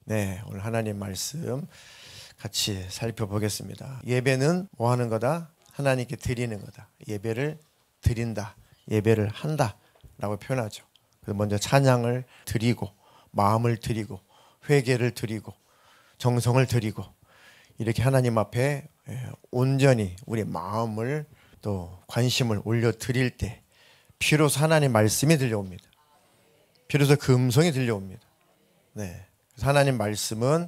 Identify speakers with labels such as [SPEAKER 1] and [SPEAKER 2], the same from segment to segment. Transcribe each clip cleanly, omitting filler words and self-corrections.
[SPEAKER 1] 네, 오늘 하나님 말씀 같이 살펴보겠습니다. 예배는 뭐 하는 거다? 하나님께 드리는 거다. 예배를 드린다. 예배를 한다 라고 표현하죠. 그래서 먼저 찬양을 드리고 마음을 드리고 회개를 드리고 정성을 드리고 이렇게 하나님 앞에 온전히 우리 마음을 또 관심을 올려 드릴 때 비로소 하나님 말씀이 들려옵니다. 비로소 그 음성이 들려옵니다. 네. 그래서 하나님 말씀은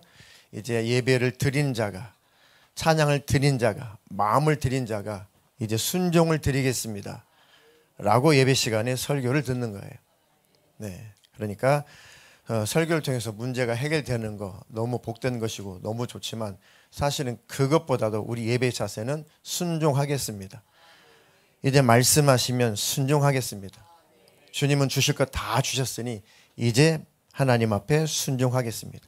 [SPEAKER 1] 이제 예배를 드린 자가, 찬양을 드린 자가, 마음을 드린 자가 이제 순종을 드리겠습니다 라고 예배 시간에 설교를 듣는 거예요. 네. 그러니까 설교를 통해서 문제가 해결되는 거 너무 복된 것이고 너무 좋지만 사실은 그것보다도 우리 예배 자세는 순종하겠습니다. 이제 말씀하시면 순종하겠습니다. 주님은 주실 것 다 주셨으니 이제 하나님 앞에 순종하겠습니다.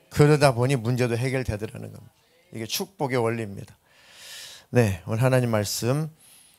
[SPEAKER 1] 그러다 보니 문제도 해결되더라는 겁니다. 이게 축복의 원리입니다. 네, 오늘 하나님 말씀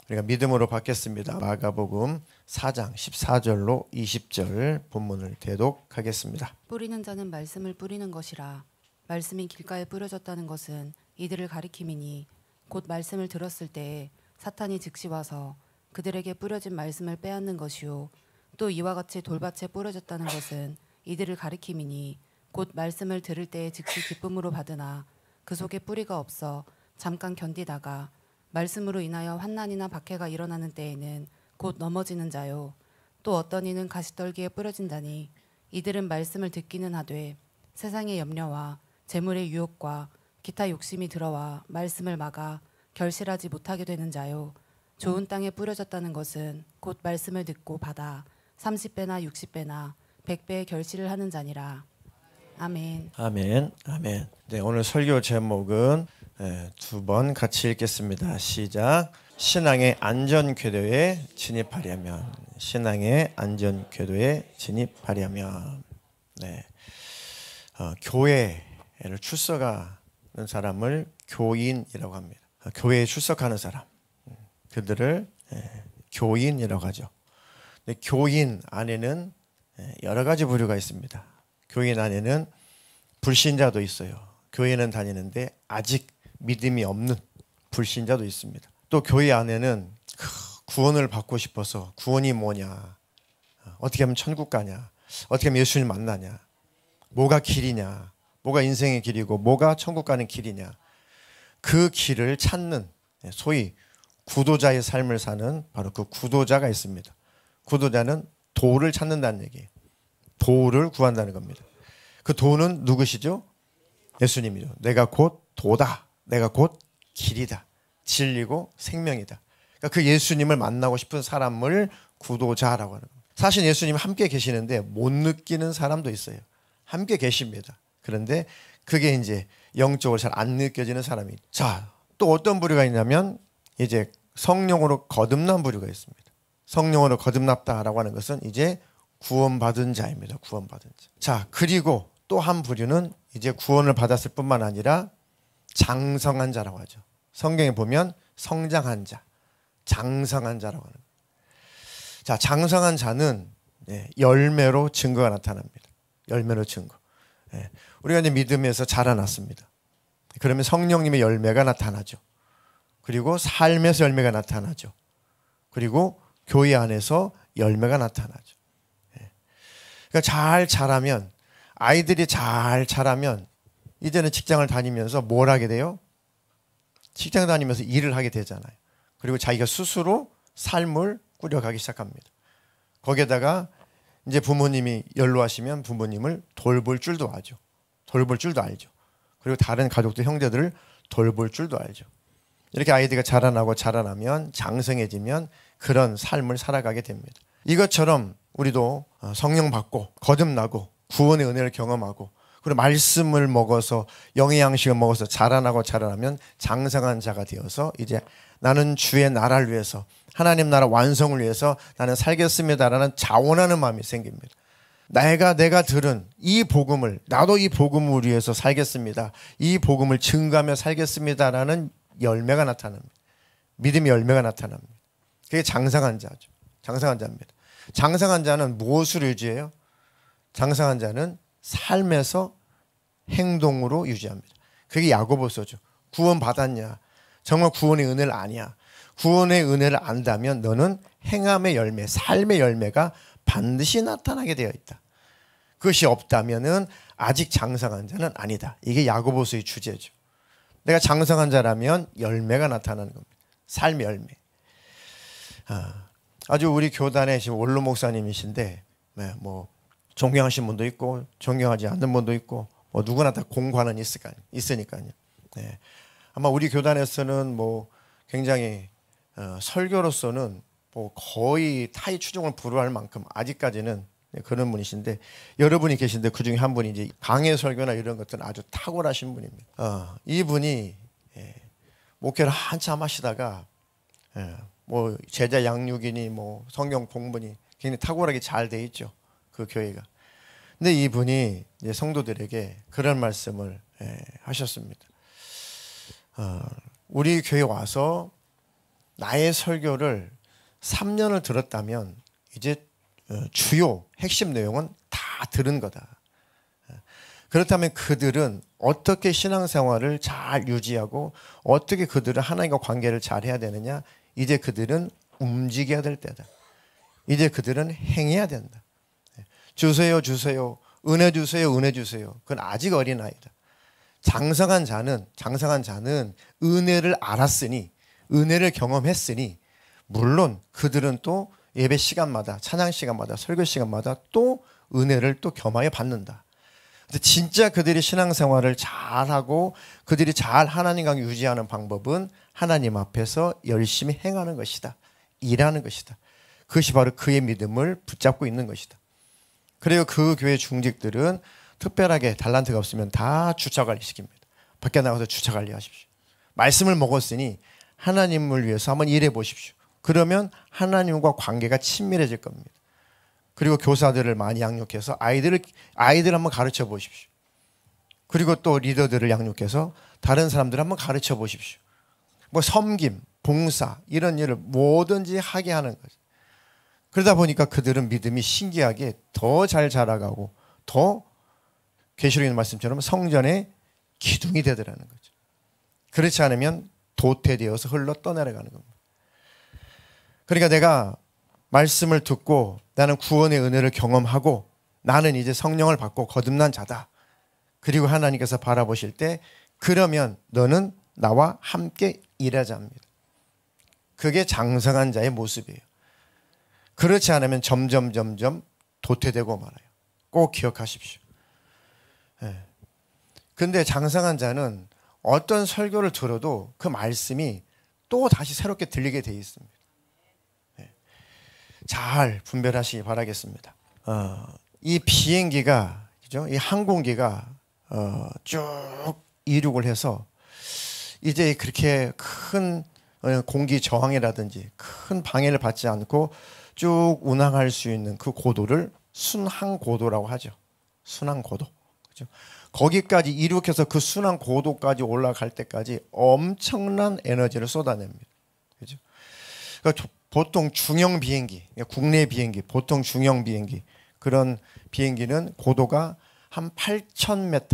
[SPEAKER 1] 우리가 믿음으로 받겠습니다. 마가복음 4장 14절로 20절 본문을 대독하겠습니다.
[SPEAKER 2] 뿌리는 자는 말씀을 뿌리는 것이라. 말씀이 길가에 뿌려졌다는 것은 이들을 가리킴이니 곧 말씀을 들었을 때에 사탄이 즉시 와서 그들에게 뿌려진 말씀을 빼앗는 것이요. 또 이와 같이 돌밭에 뿌려졌다는 것은 이들을 가리킴이니 곧 말씀을 들을 때에 즉시 기쁨으로 받으나 그 속에 뿌리가 없어 잠깐 견디다가 말씀으로 인하여 환난이나 박해가 일어나는 때에는 곧 넘어지는 자요. 또 어떤 이는 가시떨기에 뿌려진다니 이들은 말씀을 듣기는 하되 세상의 염려와 재물의 유혹과 기타 욕심이 들어와 말씀을 막아 결실하지 못하게 되는 자요. 좋은 땅에 뿌려졌다는 것은 곧 말씀을 듣고 받아 30배나 60배나 100배의 결실을 하는 자니라. 아멘.
[SPEAKER 1] 아멘. 아멘. 네, 오늘 설교 제목은 두 번 같이 읽겠습니다. 시작. 신앙의 안전 궤도에 진입하려면, 신앙의 안전 궤도에 진입하려면. 네, 교회를 출석하는 사람을 교인이라고 합니다. 교회에 출석하는 사람, 그들을 교인이라고 하죠. 근데 교인 안에는 여러 가지 부류가 있습니다. 교인 안에는 불신자도 있어요. 교회는 다니는데 아직 믿음이 없는 불신자도 있습니다. 또 교회 안에는 구원을 받고 싶어서 구원이 뭐냐, 어떻게 하면 천국 가냐, 어떻게 하면 예수님 만나냐, 뭐가 길이냐, 뭐가 인생의 길이고 뭐가 천국 가는 길이냐, 그 길을 찾는 소위 구도자의 삶을 사는 바로 그 구도자가 있습니다. 구도자는 도를 찾는다는 얘기예요. 도를 구한다는 겁니다. 그 도는 누구시죠? 예수님이죠. 내가 곧 도다. 내가 곧 길이다. 진리고 생명이다. 그러니까 그 예수님을 만나고 싶은 사람을 구도자라고 하는 겁니다. 사실 예수님 함께 계시는데 못 느끼는 사람도 있어요. 함께 계십니다. 그런데 그게 이제 영적으로 잘 안 느껴지는 사람이. 자, 또 어떤 부류가 있냐면 이제 성령으로 거듭난 부류가 있습니다. 성령으로 거듭났다라고 하는 것은 이제 구원받은 자입니다. 구원받은 자. 자, 그리고 또 한 부류는 이제 구원을 받았을 뿐만 아니라 장성한 자라고 하죠. 성경에 보면 성장한 자, 장성한 자라고 하는 거예요. 자, 장성한 자는 열매로 증거가 나타납니다. 열매로 증거. 우리가 이제 믿음에서 자라났습니다. 그러면 성령님의 열매가 나타나죠. 그리고 삶에서 열매가 나타나죠. 그리고 교회 안에서 열매가 나타나죠. 그러니까 잘 자라면, 아이들이 잘 자라면 이제는 직장을 다니면서 뭘 하게 돼요? 직장 다니면서 일을 하게 되잖아요. 그리고 자기가 스스로 삶을 꾸려가기 시작합니다. 거기에다가 이제 부모님이 연로하시면 부모님을 돌볼 줄도 알죠. 돌볼 줄도 알죠. 그리고 다른 가족들, 형제들을 돌볼 줄도 알죠. 이렇게 아이들이 자라나면 장성해지면 그런 삶을 살아가게 됩니다. 이것처럼 우리도 성령 받고 거듭나고 구원의 은혜를 경험하고 그리고 말씀을 먹어서 영의 양식을 먹어서 자라나면 장성한 자가 되어서 이제 나는 주의 나라를 위해서 하나님 나라 완성을 위해서 나는 살겠습니다라는 자원하는 마음이 생깁니다. 내가 들은 이 복음을, 나도 이 복음을 위해서 살겠습니다. 이 복음을 증거하며 살겠습니다라는 열매가 나타납니다. 믿음의 열매가 나타납니다. 그게 장성한 자죠. 장성한 자입니다. 장성한 자는 무엇을 의지해요? 장성한 자는 삶에서 행동으로 유지합니다. 그게 야고보서죠. 구원 받았냐? 정말 구원의 은혜를 아냐? 구원의 은혜를 안다면 너는 행함의 열매, 삶의 열매가 반드시 나타나게 되어 있다. 그것이 없다면은 아직 장성한 자는 아니다. 이게 야고보서의 주제죠. 내가 장성한 자라면 열매가 나타나는 겁니다. 삶의 열매. 아주 우리 교단에 지금 원로 목사님이신데, 뭐 존경하신 분도 있고 존경하지 않는 분도 있고 뭐 누구나 다 공과는 있으니까요. 네. 아마 우리 교단에서는 뭐 굉장히 설교로서는 뭐 거의 타의 추종을 불허할 만큼 아직까지는 그런 분이신데, 여러분이 계신데 그 중에 한 분이 이제 강해 설교나 이런 것들은 아주 탁월하신 분입니다. 이분이 목회를 한참 하시다가 뭐 제자 양육이니 뭐 성경 공부니 굉장히 탁월하게 잘 돼 있죠, 그 교회가. 근데 이분이 이제 성도들에게 그런 말씀을 하셨습니다. 우리 교회 와서 나의 설교를 3년을 들었다면 이제 주요 핵심 내용은 다 들은 거다. 그렇다면 그들은 어떻게 신앙생활을 잘 유지하고 어떻게 그들은 하나님과 관계를 잘 해야 되느냐? 이제 그들은 움직여야 될 때다. 이제 그들은 행해야 된다. 주세요, 주세요. 은혜 주세요, 은혜 주세요. 그건 아직 어린아이다. 장성한 자는 은혜를 알았으니, 은혜를 경험했으니, 물론 그들은 또 예배 시간마다, 찬양 시간마다, 설교 시간마다 또 은혜를 또 겸하여 받는다. 진짜 그들이 신앙생활을 잘하고 그들이 잘 하나님과 유지하는 방법은 하나님 앞에서 열심히 행하는 것이다. 일하는 것이다. 그것이 바로 그의 믿음을 붙잡고 있는 것이다. 그리고 그 교회 중직들은 특별하게 달란트가 없으면 다 주차관리 시킵니다. 밖에 나가서 주차관리 하십시오. 말씀을 먹었으니 하나님을 위해서 한번 일해 보십시오. 그러면 하나님과 관계가 친밀해질 겁니다. 그리고 교사들을 많이 양육해서 아이들 한번 가르쳐 보십시오. 그리고 또 리더들을 양육해서 다른 사람들 한번 가르쳐 보십시오. 뭐 섬김, 봉사 이런 일을 뭐든지 하게 하는 거죠. 그러다 보니까 그들은 믿음이 신기하게 더 잘 자라가고 더 계시록에 있는 말씀처럼 성전의 기둥이 되더라는 거죠. 그렇지 않으면 도태되어서 흘러 떠내려가는 겁니다. 그러니까 내가 말씀을 듣고 나는 구원의 은혜를 경험하고 나는 이제 성령을 받고 거듭난 자다. 그리고 하나님께서 바라보실 때 그러면 너는 나와 함께 일하자 합니다. 그게 장성한 자의 모습이에요. 그렇지 않으면 점점 도태되고 말아요. 꼭 기억하십시오. 근데 장성한 자는 어떤 설교를 들어도 그 말씀이 또 다시 새롭게 들리게 돼 있습니다. 잘 분별하시기 바라겠습니다. 이 비행기가, 그죠? 이 항공기가 쭉 이륙을 해서 이제 그렇게 큰 공기 저항이라든지 큰 방해를 받지 않고 쭉 운항할 수 있는 그 고도를 순항 고도라고 하죠. 순항 고도. 그죠? 거기까지 이륙해서 그 순항 고도까지 올라갈 때까지 엄청난 에너지를 쏟아냅니다. 그죠? 그러니까 보통 중형 비행기, 국내 비행기, 보통 중형 비행기, 그런 비행기는 고도가 한 8,000m,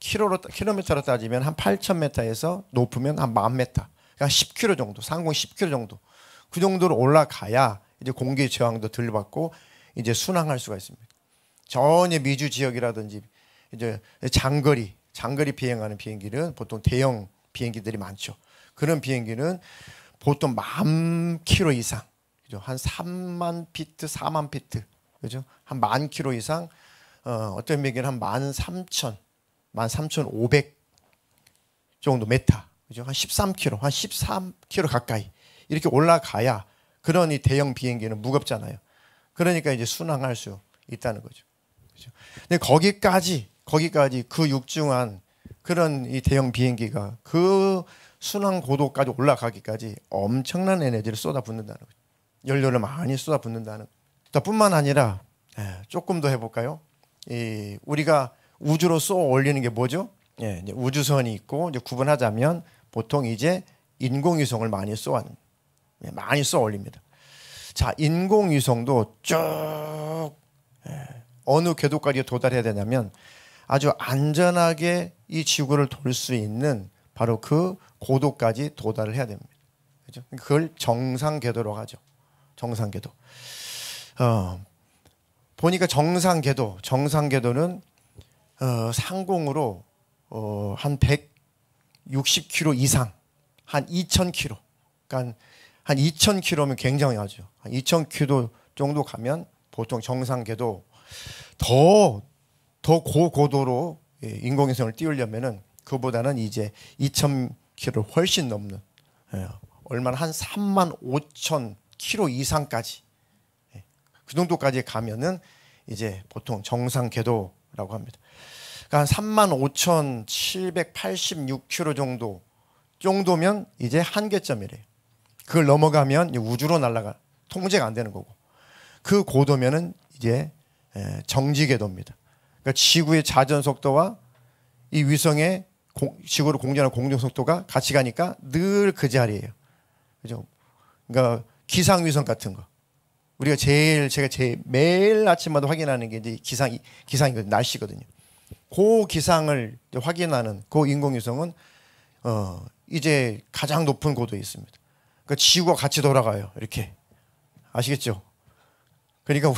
[SPEAKER 1] 킬로미터로 따지면 한 8,000m에서 높으면 한 10,000m, 그러니까 10km 정도, 상공 10km 정도, 그 정도로 올라가야 이제 공기 저항도 덜 받고 이제 순항할 수가 있습니다. 전혀 미주 지역이라든지 이제 장거리 비행하는 비행기는 보통 대형 비행기들이 많죠. 그런 비행기는 보통 10,000km 이상, 그죠? 한 3만 피트, 4만 피트, 그죠? 한 10,000km 이상, 어떤 비행기는 한 13,000, 13,500 정도 메타, 그죠? 한 13km, 한 13km 가까이 이렇게 올라가야 그런 이 대형 비행기는 무겁잖아요. 그러니까 이제 순항할 수 있다는 거죠. 그죠? 근데 거기까지 그 육중한 그런 이 대형 비행기가 그 순항 고도까지 올라가기까지 엄청난 에너지를 쏟아붓는다는 거죠. 연료를 많이 쏟아붓는다는 거죠. 뿐만 아니라 조금 더 해볼까요? 우리가 우주로 쏘아 올리는 게 뭐죠? 이제 우주선이 있고 이제 구분하자면 보통 이제 인공위성을 많이 쏘아 올립니다. 자, 인공위성도 쭉 어느 궤도까지 도달해야 되냐면 아주 안전하게 이 지구를 돌 수 있는 바로 그 고도까지 도달을 해야 됩니다. 그죠? 그걸 정상궤도라고 하죠. 정상궤도. 보니까 정상궤도는 상공으로 한 160km 이상, 한 2000km, 그러니까 한 2000km면 굉장하죠. 한 2000km 정도 가면 보통 정상궤도 더 고고도로 인공위성을 띄우려면은 그보다는 이제 2000km 훨씬 넘는 얼마나 한 35,000km 이상까지 그 정도까지 가면은 이제 보통 정상궤도라고 합니다. 그러니까 35,786km 정도면 이제 한계점이래요. 그걸 넘어가면 우주로 날아가 통제가 안 되는 거고, 그 고도면은 이제 정지궤도입니다. 그러니까 지구의 자전 속도와 이 위성의 지구로 공전하는 공정 속도가 같이 가니까 늘 그 자리예요. 그죠? 그러니까 기상 위성 같은 거. 우리가 제가 매일 아침마다 확인하는 게 이제 기상이거든요. 날씨거든요. 그 기상을 확인하는 그 인공위성은 이제 가장 높은 고도에 있습니다. 그러니까 지구와 같이 돌아가요. 이렇게. 아시겠죠? 그러니까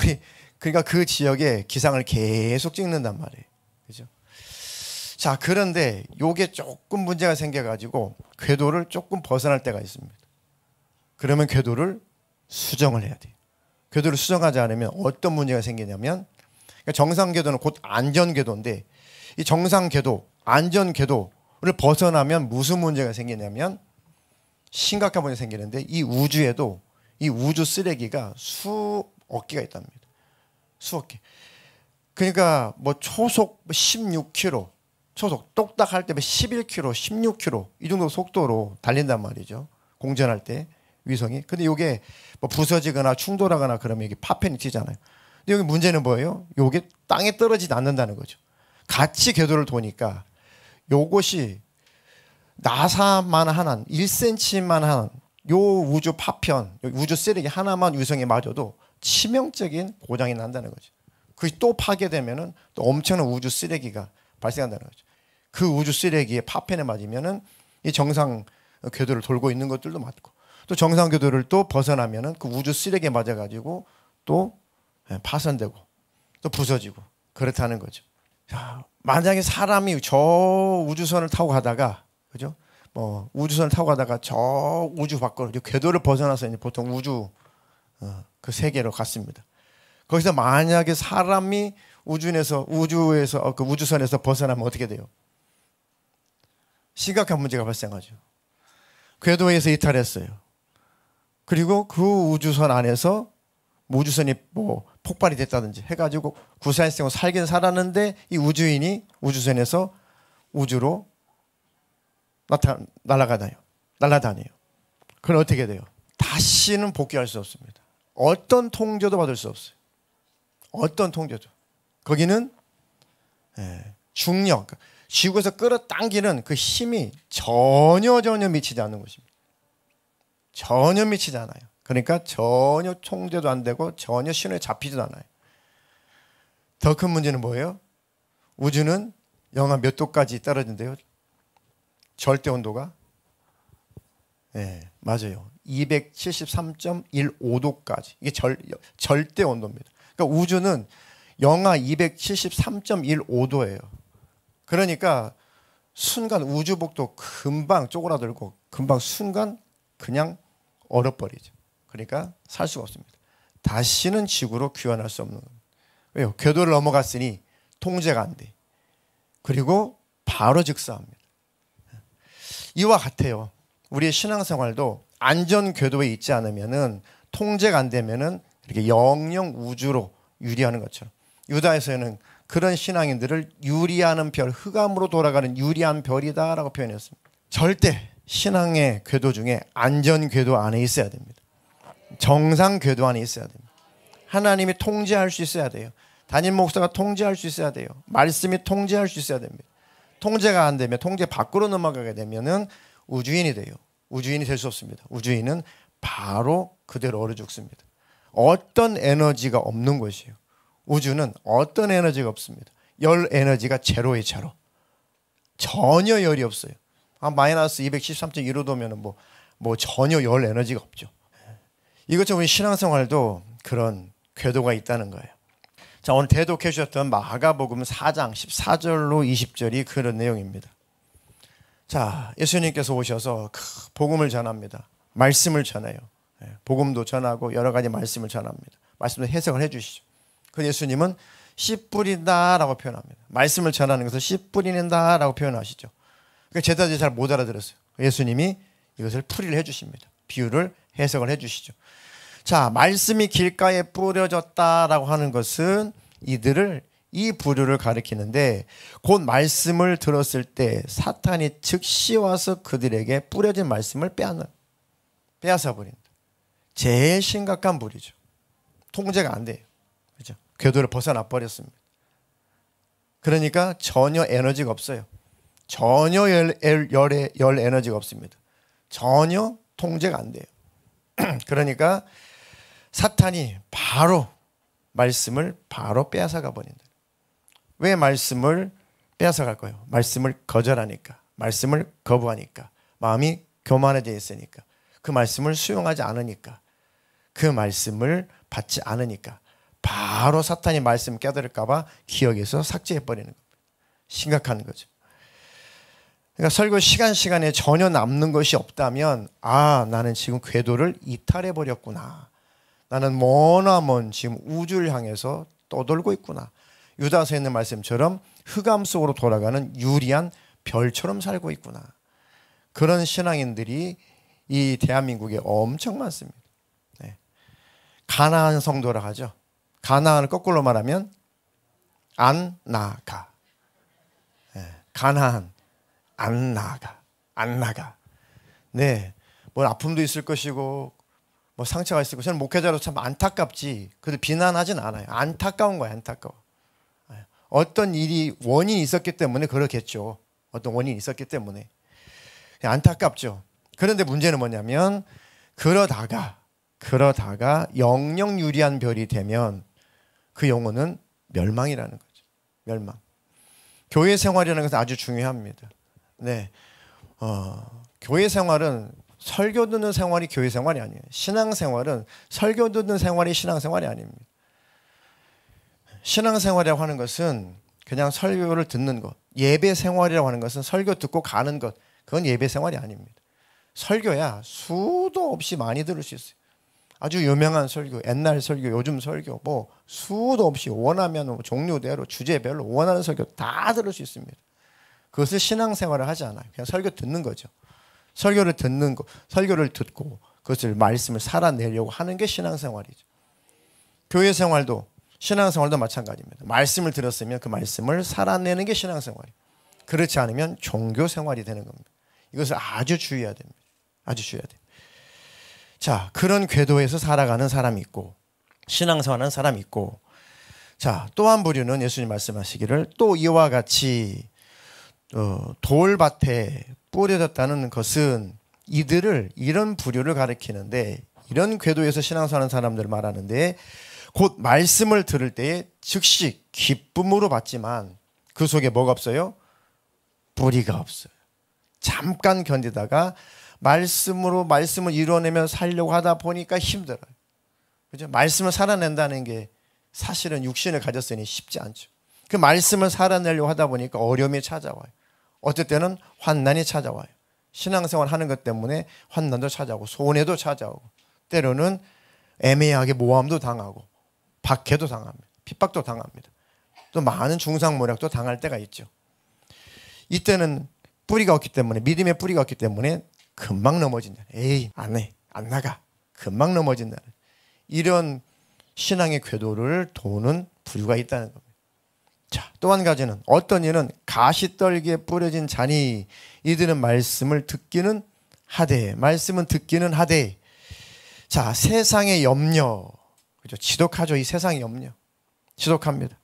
[SPEAKER 1] 그 지역의 기상을 계속 찍는단 말이에요. 그죠? 자, 그런데 요게 조금 문제가 생겨가지고 궤도를 조금 벗어날 때가 있습니다. 그러면 궤도를 수정을 해야 돼요. 궤도를 수정하지 않으면 어떤 문제가 생기냐면, 그러니까 정상궤도는 곧 안전궤도인데, 이 정상궤도, 안전궤도를 벗어나면 무슨 문제가 생기냐면 심각한 문제가 생기는데, 이 우주에도 이 우주 쓰레기가 수억 개가 있답니다. 수억 개. 그러니까 뭐 초속 16km, 초속 똑딱 할 때 11km, 16km 이 정도 속도로 달린단 말이죠. 공전할 때 위성이. 근데 이게 뭐 부서지거나 충돌하거나 그러면 이게 파편이 튀잖아요. 근데 여기 문제는 뭐예요? 이게 땅에 떨어지지 않는다는 거죠. 같이 궤도를 도니까 요것이 나사만 하나 1cm만 한 요 우주 파편, 우주 쓰레기 하나만 위성에 맞아도 치명적인 고장이 난다는 거죠. 그것이 또 파괴되면은 또 엄청난 우주 쓰레기가 발생한다는 거죠. 그 우주 쓰레기의 파편에 맞으면은 이 정상 궤도를 돌고 있는 것들도 맞고, 또 정상 궤도를 또 벗어나면은 그 우주 쓰레기에 맞아가지고 또 파손되고 또 부서지고 그렇다는 거죠. 자, 만약에 사람이 저 우주선을 타고 가다가, 그죠? 우주선을 타고 가다가 저 우주 밖으로 궤도를 벗어나서 이제 보통 우주 그 세계로 갔습니다. 거기서 만약에 사람이 우주에서 그 우주선에서 벗어나면 어떻게 돼요? 심각한 문제가 발생하죠. 궤도에서 이탈했어요. 그리고 그 우주선 안에서 우주선이 뭐 폭발이 됐다든지 해가지고 구사일생으로 살긴 살았는데 이 우주인이 우주선에서 우주로 날아다녀요. 그럼 어떻게 돼요? 다시는 복귀할 수 없습니다. 어떤 통제도 받을 수 없어요. 어떤 통제도. 거기는 중력, 지구에서 끌어당기는 그 힘이 전혀 미치지 않는 곳입니다. 전혀 미치지 않아요. 그러니까 전혀 통제도 안 되고 전혀 신호에 잡히지도 않아요. 더 큰 문제는 뭐예요? 우주는 영하 몇 도까지 떨어진대요? 절대 온도가? 맞아요. 273.15도까지. 이게 절대 온도입니다. 그러니까 우주는 영하 273.15도예요. 그러니까 순간 우주복도 금방 쪼그라들고 금방 순간 그냥 얼어버리죠. 그러니까 살 수가 없습니다. 다시는 지구로 귀환할 수 없는 겁니다. 왜요? 궤도를 넘어갔으니 통제가 안 돼. 그리고 바로 즉사합니다. 이와 같아요. 우리의 신앙생활도 안전 궤도에 있지 않으면은, 통제가 안 되면은 이렇게 영영 우주로 유리하는 것처럼, 유다에서는 그런 신앙인들을 유리하는 별, 흑암으로 돌아가는 유리한 별이다라고 표현했습니다. 절대 신앙의 궤도 중에 안전 궤도 안에 있어야 됩니다. 정상 궤도 안에 있어야 됩니다. 하나님이 통제할 수 있어야 돼요. 담임 목사가 통제할 수 있어야 돼요. 말씀이 통제할 수 있어야 됩니다. 통제가 안 되면, 통제 밖으로 넘어가게 되면은 우주인이 돼요. 우주인이 될 수 없습니다. 우주인은 바로 그대로 얼어 죽습니다. 어떤 에너지가 없는 것이에요. 우주는 어떤 에너지가 없습니다. 열 에너지가 제로의 제로. 전혀 열이 없어요. 마이너스 213.15도면 뭐 전혀 열 에너지가 없죠. 이것처럼 우리 신앙생활도 그런 궤도가 있다는 거예요. 자, 오늘 대독해 주셨던 마가복음 4장 14절로 20절이 그런 내용입니다. 자, 예수님께서 오셔서 복음을 전합니다. 말씀을 전해요. 복음도 전하고 여러 가지 말씀을 전합니다. 말씀도 해석을 해 주시죠. 그래서 예수님은 씨 뿌린다라고 표현합니다. 말씀을 전하는 것을 씨 뿌리는다라고 표현하시죠. 그러니까 제자들이 잘 못 알아들었어요. 예수님이 이것을 풀이를 해 주십니다. 비유를 해석을 해 주시죠. 자, 말씀이 길가에 뿌려졌다라고 하는 것은 이들을 이 부류를 가리키는데 곧 말씀을 들었을 때 사탄이 즉시 와서 그들에게 뿌려진 말씀을 빼앗아 버린다. 제일 심각한 부류죠. 통제가 안 돼요. 그렇죠? 궤도를 벗어나 버렸습니다. 그러니까 전혀 에너지가 없어요. 전혀 열 에너지가 없습니다. 전혀 통제가 안 돼요. 그러니까 사탄이 바로 말씀을 바로 빼앗아가 버린다. 왜 말씀을 빼앗아갈 거예요? 말씀을 거절하니까, 말씀을 거부하니까, 마음이 교만해져 있으니까, 그 말씀을 수용하지 않으니까, 그 말씀을 받지 않으니까 바로 사탄이 말씀 깨달을까 봐 기억에서 삭제해버리는 겁니다. 심각한 거죠. 그러니까 설교 시간에 전혀 남는 것이 없다면 나는 지금 궤도를 이탈해버렸구나. 나는 머나먼 지금 우주를 향해서 떠돌고 있구나. 유다서에 있는 말씀처럼 흑암 속으로 돌아가는 유리한 별처럼 살고 있구나. 그런 신앙인들이 이 대한민국에 엄청 많습니다. 네. 가나안 성도라 하죠. 가나안을 거꾸로 말하면 안 나가. 네. 가나안 안 나가. 네, 뭐 아픔도 있을 것이고 뭐 상처가 있을 것이고 저는 목회자로 참 안타깝지. 그래도 비난하진 않아요. 안타까운 거예요. 안타까워. 어떤 일이 원인이 있었기 때문에 그렇겠죠. 어떤 원인이 있었기 때문에 안타깝죠. 그런데 문제는 뭐냐면 그러다가 영영 유리한 별이 되면 그 영혼은 멸망이라는 거죠. 멸망. 교회 생활이라는 것은 아주 중요합니다. 네, 교회 생활은 설교 듣는 생활이 교회 생활이 아니에요. 신앙 생활은 설교 듣는 생활이 신앙 생활이 아닙니다. 신앙 생활이라고 하는 것은 그냥 설교를 듣는 것. 예배 생활이라고 하는 것은 설교 듣고 가는 것. 그건 예배 생활이 아닙니다. 설교야 수도 없이 많이 들을 수 있어요. 아주 유명한 설교, 옛날 설교, 요즘 설교 뭐 수도 없이 원하면 종류대로 주제별로 원하는 설교 다 들을 수 있습니다. 그것을 신앙생활을 하지 않아요. 그냥 설교 듣는 거죠. 설교를 듣고 그것을 말씀을 살아내려고 하는 게 신앙생활이죠. 교회 생활도 신앙생활도 마찬가지입니다. 말씀을 들었으면 그 말씀을 살아내는 게 신앙생활이에요. 그렇지 않으면 종교생활이 되는 겁니다. 이것을 아주 주의해야 됩니다. 아주 주의해야 돼요. 자, 그런 궤도에서 살아가는 사람이 있고 신앙생활하는 사람이 있고, 자, 또 한 부류는 예수님 말씀하시기를 또 이와 같이 돌밭에 뿌려졌다는 것은 이들을 이런 부류를 가리키는데, 이런 궤도에서 신앙생활하는 사람들을 말하는데 곧 말씀을 들을 때에 즉시 기쁨으로 받지만 그 속에 뭐가 없어요? 뿌리가 없어요. 잠깐 견디다가 말씀을 이뤄내며 살려고 하다 보니까 힘들어요. 그죠? 말씀을 살아낸다는 게 사실은 육신을 가졌으니 쉽지 않죠. 그 말씀을 살아내려고 하다 보니까 어려움이 찾아와요. 어떨 때는 환난이 찾아와요. 신앙생활 하는 것 때문에 환난도 찾아오고 손해도 찾아오고 때로는 애매하게 모함도 당하고 박해도 당합니다. 핍박도 당합니다. 또 많은 중상모략도 당할 때가 있죠. 이때는 뿌리가 없기 때문에, 믿음의 뿌리가 없기 때문에 금방 넘어진다. 에이, 안 나가. 금방 넘어진다. 이런 신앙의 궤도를 도는 부류가 있다는 겁니다. 자, 또 한 가지는 어떤 이는 가시떨기에 뿌려진 자니 이들은 말씀을 듣기는 하되, 말씀은 듣기는 하되. 자, 세상의 염려, 그죠? 지독하죠. 이 세상의 염려 지독합니다.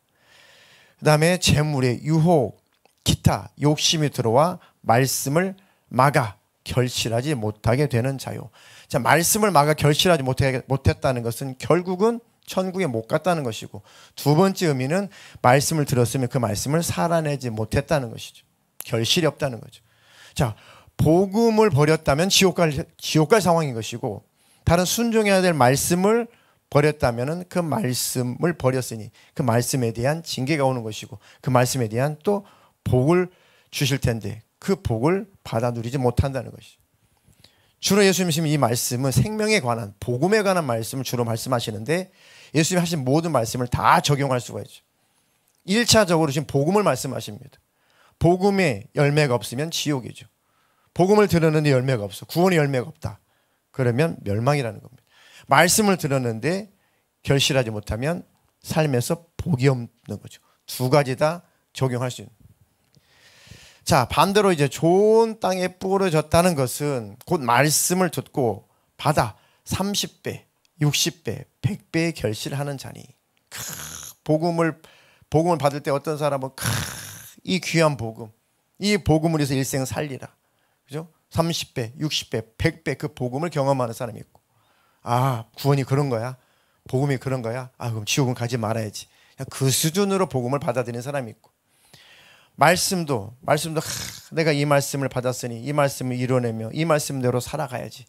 [SPEAKER 1] 그 다음에 재물의 유혹, 기타 욕심이 들어와 말씀을 막아 결실하지 못하게 되는 자요. 자, 말씀을 막아 결실하지 못했다는 것은 결국은 천국에 못 갔다는 것이고, 두 번째 의미는 말씀을 들었으면 그 말씀을 살아내지 못했다는 것이죠. 결실이 없다는 거죠. 자, 복음을 버렸다면 지옥 갈 상황인 것이고, 다른 순종해야 될 말씀을 버렸다면 그 말씀을 버렸으니 그 말씀에 대한 징계가 오는 것이고, 그 말씀에 대한 또 복을 주실 텐데 그 복을 받아 누리지 못한다는 것이죠. 주로 예수님이 이 말씀은 생명에 관한, 복음에 관한 말씀을 주로 말씀하시는데, 예수님이 하신 모든 말씀을 다 적용할 수가 있죠. 1차적으로 지금 복음을 말씀하십니다. 복음에 열매가 없으면 지옥이죠. 복음을 들었는데 열매가 없어, 구원의 열매가 없다, 그러면 멸망이라는 겁니다. 말씀을 들었는데 결실하지 못하면 삶에서 복이 없는 거죠. 두 가지 다 적용할 수 있는. 자, 반대로 이제 좋은 땅에 뿌려졌다는 것은 곧 말씀을 듣고 받아 30배, 60배, 100배의 결실을 하는 자니, 복음을 받을 때 어떤 사람은 이 귀한 복음, 이 복음을 위해서 일생 살리라, 그죠? 30배, 60배, 100배 그 복음을 경험하는 사람이 있고, 아, 구원이 그런 거야, 복음이 그런 거야, 아, 그럼 지옥은 가지 말아야지, 그 수준으로 복음을 받아들이는 사람이 있고, 말씀도 내가 이 말씀을 받았으니 이 말씀을 이뤄내며 이 말씀대로 살아가야지,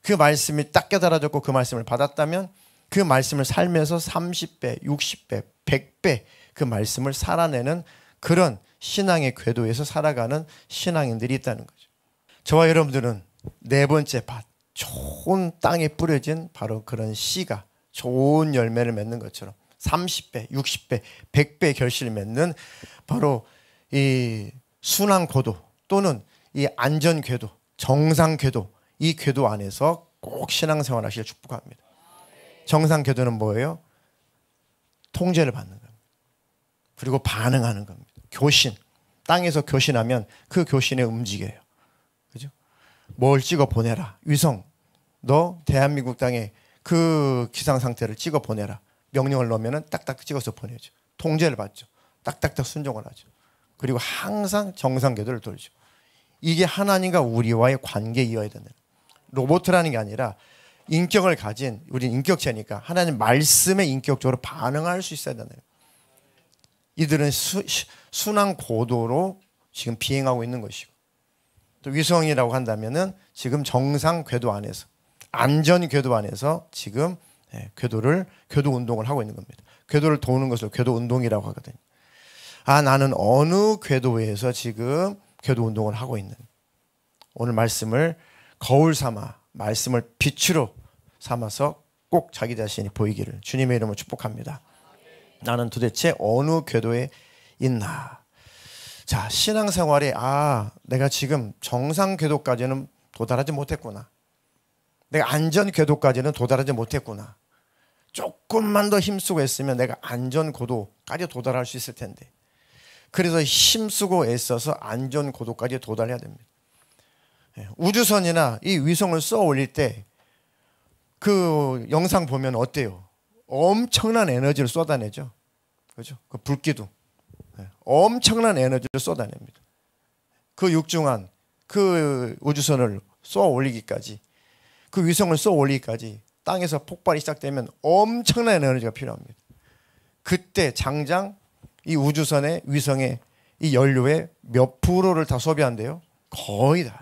[SPEAKER 1] 그 말씀이 딱 깨달아졌고 그 말씀을 받았다면 그 말씀을 살면서 30배, 60배, 100배 그 말씀을 살아내는 그런 신앙의 궤도에서 살아가는 신앙인들이 있다는 거죠. 저와 여러분들은 네 번째 밭, 좋은 땅에 뿌려진 바로 그런 씨가 좋은 열매를 맺는 것처럼 30배, 60배, 100배 결실을 맺는 바로 이 순환 궤도 또는 이 안전 궤도, 정상 궤도, 이 궤도 안에서 꼭 신앙생활 하시길 축복합니다. 정상 궤도는 뭐예요? 통제를 받는 겁니다. 그리고 반응하는 겁니다. 교신, 땅에서 교신하면 그 교신에 움직여요. 그죠? 뭘 찍어 보내라, 위성, 너 대한민국 땅에 그 기상 상태를 찍어 보내라, 명령을 넣으면 딱딱 찍어서 보내죠. 통제를 받죠. 딱딱딱 순종을 하죠. 그리고 항상 정상 궤도를 돌죠. 이게 하나님과 우리와의 관계이어야 되는, 로봇이라는 게 아니라 인격을 가진, 우리는 인격체니까 하나님 말씀에 인격적으로 반응할 수 있어야 되는, 이들은 순환 고도로 지금 비행하고 있는 것이고, 또 위성이라고 한다면은 지금 정상 궤도 안에서, 안전 궤도 안에서 지금 궤도 운동을 하고 있는 겁니다. 궤도를 도는 것을 궤도 운동이라고 하거든요. 아, 나는 어느 궤도에서 지금 궤도 운동을 하고 있는, 오늘 말씀을 거울 삼아, 말씀을 빛으로 삼아서 꼭 자기 자신이 보이기를 주님의 이름으로 축복합니다. 나는 도대체 어느 궤도에 있나. 자, 신앙생활에 내가 지금 정상 궤도까지는 도달하지 못했구나, 내가 안전 궤도까지는 도달하지 못했구나, 조금만 더 힘쓰고 했으면 내가 안전 고도까지 도달할 수 있을 텐데, 그래서 힘쓰고 애써서 안전 고도까지 도달해야 됩니다. 우주선이나 이 위성을 쏘아 올릴 때 그 영상 보면 어때요? 엄청난 에너지를 쏟아내죠. 그죠? 그 불기둥, 엄청난 에너지를 쏟아냅니다. 그 육중한 그 우주선을 쏘아 올리기까지, 그 위성을 쏘아 올리기까지 땅에서 폭발이 시작되면 엄청난 에너지가 필요합니다. 그때 장장 이 우주선의, 위성의 이 연료의 몇 프로를 다 소비한대요? 거의 다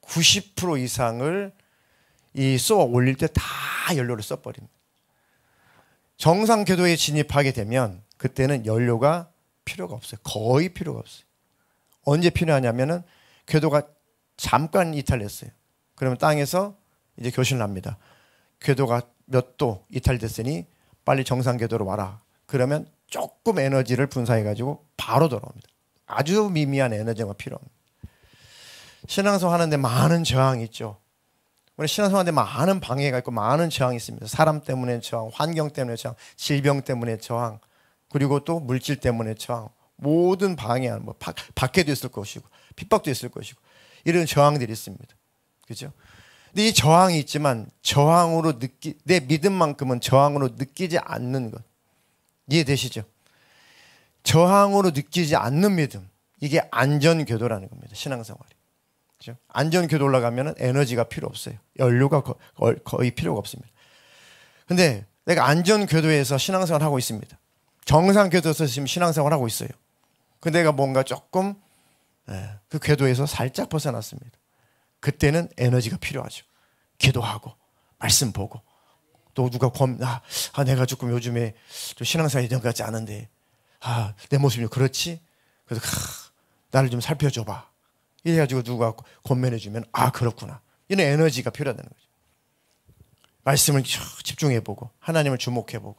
[SPEAKER 1] 90% 이상을 이 쏘아 올릴 때 다 연료를 써버립니다. 정상 궤도에 진입하게 되면 그때는 연료가 필요가 없어요. 거의 필요가 없어요. 언제 필요하냐면은 궤도가 잠깐 이탈했어요. 그러면 땅에서 이제 교신을 합니다. 궤도가 몇 도 이탈됐으니 빨리 정상 궤도로 와라. 그러면 조금 에너지를 분사해가지고 바로 돌아옵니다. 아주 미미한 에너지가 필요합니다. 신앙생활 하는데 많은 저항이 있죠. 우리 신앙생활 하는데 많은 방해가 있고 많은 저항이 있습니다. 사람 때문에 저항, 환경 때문에 저항, 질병 때문에 저항, 그리고 또 물질 때문에 저항, 모든 방해하는, 뭐 박해도 있을 것이고 핍박도 있을 것이고 이런 저항들이 있습니다. 그렇죠? 근데 이 저항이 있지만 내 믿음만큼은 저항으로 느끼지 않는 것, 이해되시죠? 저항으로 느끼지 않는 믿음, 이게 안전 궤도라는 겁니다. 신앙생활이. 그렇죠? 안전 궤도 올라가면 에너지가 필요 없어요. 연료가 거의 필요가 없습니다. 근데 내가 안전궤도에서 신앙생활을 하고 있습니다. 정상궤도에서 지금 신앙생활을 하고 있어요. 근데 내가 뭔가 조금 그 궤도에서 살짝 벗어났습니다. 그때는 에너지가 필요하죠. 기도하고 말씀 보고 또 누가 내가 조금 요즘에 좀 신앙생활이 된 것 같지 않은데 내 모습이 그렇지? 그래서 나를 좀 살펴줘봐. 이래가지고 누가 권면해주면 그렇구나. 이런 에너지가 필요하다는 거죠. 말씀을 집중해보고 하나님을 주목해보고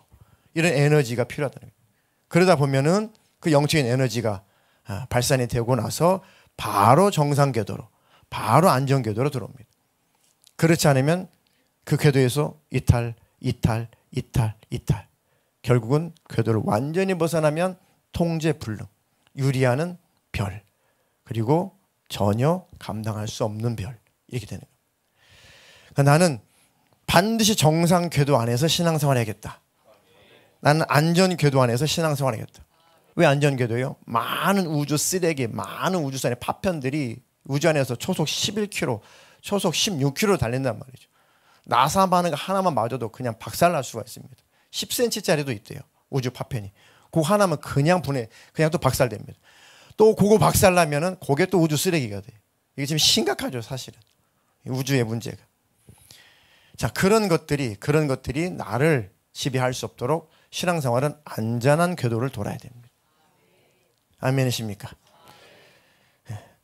[SPEAKER 1] 이런 에너지가 필요하다는 거예요. 그러다 보면은 그 영적인 에너지가 발산이 되고 나서 바로 정상궤도로 바로 안전궤도로 들어옵니다. 그렇지 않으면 그 궤도에서 이탈 결국은 궤도를 완전히 벗어나면 통제 불능, 유리하는 별, 그리고 전혀 감당할 수 없는 별, 이렇게 되는 거예요. 그러니까 나는 반드시 정상 궤도 안에서 신앙생활 해야겠다. 나는 안전 궤도 안에서 신앙생활 해야겠다. 왜 안전 궤도예요? 많은 우주 쓰레기, 많은 우주선의 파편들이 우주 안에서 초속 11km, 초속 16km 달린단 말이죠. 나사 반응 하나만 맞아도 그냥 박살날 수가 있습니다. 10cm짜리도 있대요. 우주 파편이. 그거 하나면 그냥 또 박살됩니다. 또 그거 박살나면은 그게 또 우주 쓰레기가 돼요. 이게 지금 심각하죠, 사실은. 우주의 문제가. 자, 그런 것들이 나를 지배할 수 없도록 신앙생활은 안전한 궤도를 돌아야 됩니다. 아멘이십니까?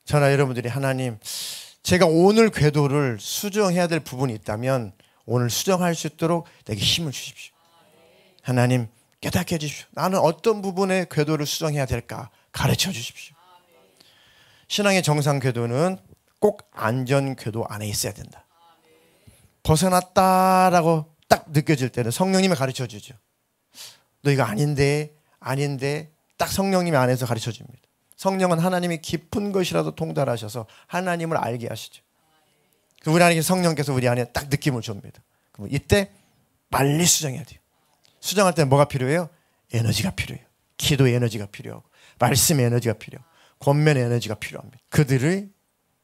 [SPEAKER 1] 저나 여러분들이 하나님, 제가 오늘 궤도를 수정해야 될 부분이 있다면 오늘 수정할 수 있도록 내게 힘을 주십시오. 하나님, 깨닫게 해주십시오. 나는 어떤 부분의 궤도를 수정해야 될까 가르쳐 주십시오. 신앙의 정상 궤도는 꼭 안전 궤도 안에 있어야 된다. 벗어났다라고 딱 느껴질 때는 성령님이 가르쳐 주죠. 너 이거 아닌데 딱 성령님이 안에서 가르쳐 줍니다. 성령은 하나님이 깊은 것이라도 통달하셔서 하나님을 알게 하시죠. 우리 안에 성령께서 우리 안에 딱 느낌을 줍니다. 그럼 이때 빨리 수정해야 돼요. 수정할 때는 뭐가 필요해요? 에너지가 필요해요. 기도의 에너지가 필요하고 말씀의 에너지가 필요하고 권면의 에너지가 필요합니다. 그들을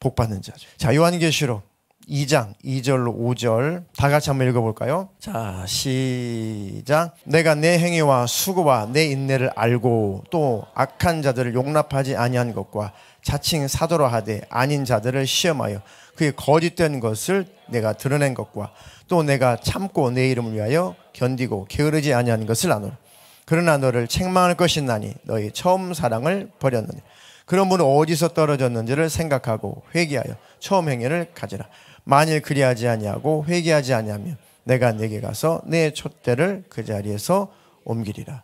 [SPEAKER 1] 복받는 자죠. 자, 요한계시록 2장 2절로 5절 다 같이 한번 읽어볼까요? 자, 시작. 내가 내 행위와 수고와 내 인내를 알고 또 악한 자들을 용납하지 아니한 것과 자칭 사도라 하되 아닌 자들을 시험하여 그의 거짓된 것을 내가 드러낸 것과 또 내가 참고 내 이름을 위하여 견디고 게으르지 아니한 것을 아노라. 그러나 너를 책망할 것이나니 너희 처음 사랑을 버렸느니. 그런 분은 어디서 떨어졌는지를 생각하고 회개하여 처음 행위를 가지라. 만일 그리하지 아니하고 회개하지 아니하면 내가 내게 가서 내 촛대를 그 자리에서 옮기리라.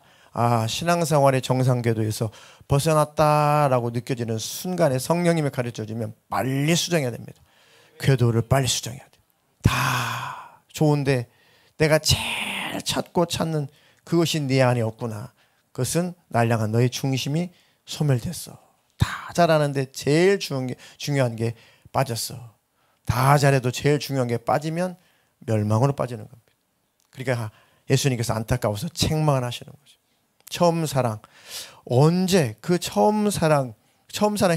[SPEAKER 1] 신앙생활의 정상궤도에서 벗어났다라고 느껴지는 순간에 성령님이 가르쳐주면 빨리 수정해야 됩니다. 궤도를 빨리 수정해야 돼. 다 좋은데 내가 제일 찾는 그것이 네 안에 없구나. 그것은 날 향한 너의 중심이 소멸됐어. 다 잘하는데 제일 중요한 게 빠졌어. 다 잘해도 제일 중요한 게 빠지면 멸망으로 빠지는 겁니다. 그러니까 예수님께서 안타까워서 책망을 하시는 거죠. 처음 사랑, 언제 그 처음 사랑